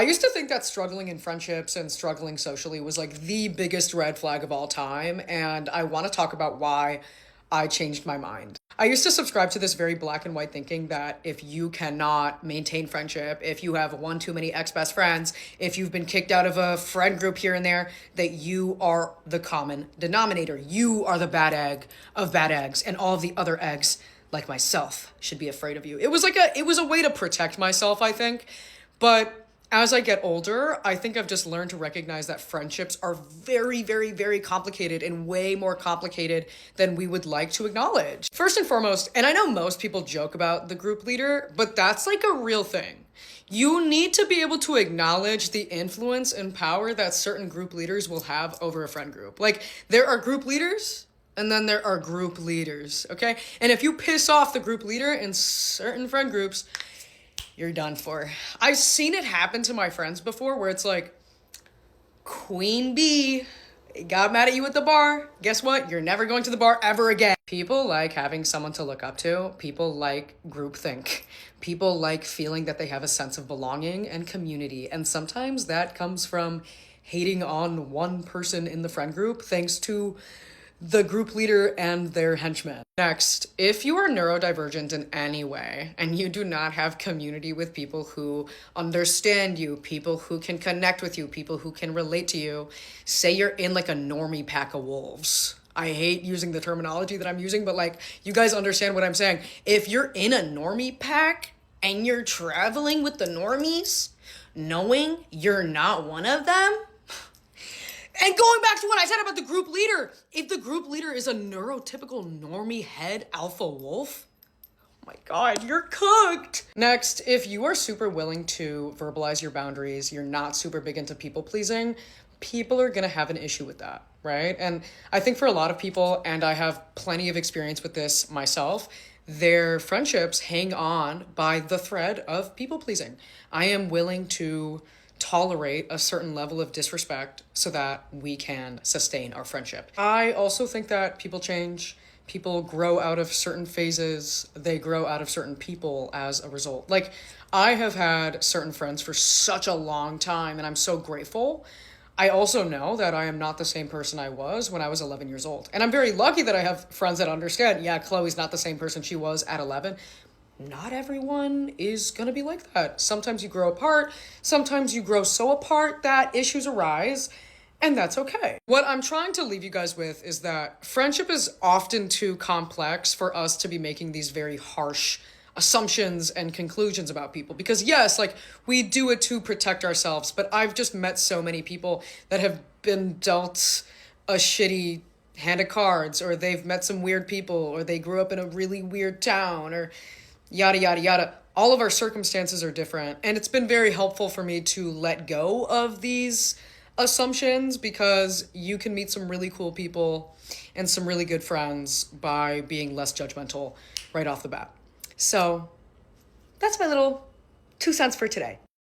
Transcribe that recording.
I used to think that struggling in friendships and struggling socially was like the biggest red flag of all time, and I want to talk about why I changed my mind. I used to subscribe to this very black and white thinking that if you cannot maintain friendship, if you have one too many ex best friends, if you've been kicked out of a friend group here and there, that you are the common denominator. You are the bad egg of bad eggs, and all of the other eggs, like myself, should be afraid of you. It was a way to protect myself, I think. But as I get older, I think I've just learned to recognize that friendships are very, very, very complicated and way more complicated than we would like to acknowledge. First and foremost, and I know most people joke about the group leader, but that's like a real thing. You need to be able to acknowledge the influence and power that certain group leaders will have over a friend group. Like, there are group leaders, and then there are group leaders, okay? And if you piss off the group leader in certain friend groups, you're done for. I've seen it happen to my friends before where it's like, Queen Bee got mad at you at the bar. Guess what? You're never going to the bar ever again. People like having someone to look up to. People like groupthink. People like feeling that they have a sense of belonging and community. And sometimes that comes from hating on one person in the friend group thanks to the group leader and their henchmen. Next, if you are neurodivergent in any way and you do not have community with people who understand you, people who can connect with you, people who can relate to you, say you're in like a normie pack of wolves. I hate using the terminology that I'm using, but like, you guys understand what I'm saying. If you're in a normie pack and you're traveling with the normies, knowing you're not one of them, and going back to what I said about the group leader, if the group leader is a neurotypical normie head alpha wolf, oh my God, you're cooked. Next, if you are super willing to verbalize your boundaries, you're not super big into people pleasing, people are gonna have an issue with that, right? And I think for a lot of people, and I have plenty of experience with this myself, their friendships hang on by the thread of people pleasing. I am willing to tolerate a certain level of disrespect so that we can sustain our friendship. I also think that people change. People grow out of certain phases. They grow out of certain people as a result. Like, I have had certain friends for such a long time, and I'm so grateful. I also know that I am not the same person I was when I was 11 years old. And I'm very lucky that I have friends that understand, yeah, Chloe's not the same person she was at 11. Not everyone is gonna be like that. Sometimes you grow apart, sometimes you grow so apart that issues arise, and that's okay. What I'm trying to leave you guys with is that friendship is often too complex for us to be making these very harsh assumptions and conclusions about people. Because yes, like, we do it to protect ourselves, but I've just met so many people that have been dealt a shitty hand of cards, or they've met some weird people, or they grew up in a really weird town, or yada, yada, yada. All of our circumstances are different. And it's been very helpful for me to let go of these assumptions because you can meet some really cool people and some really good friends by being less judgmental right off the bat. So that's my little 2 cents for today.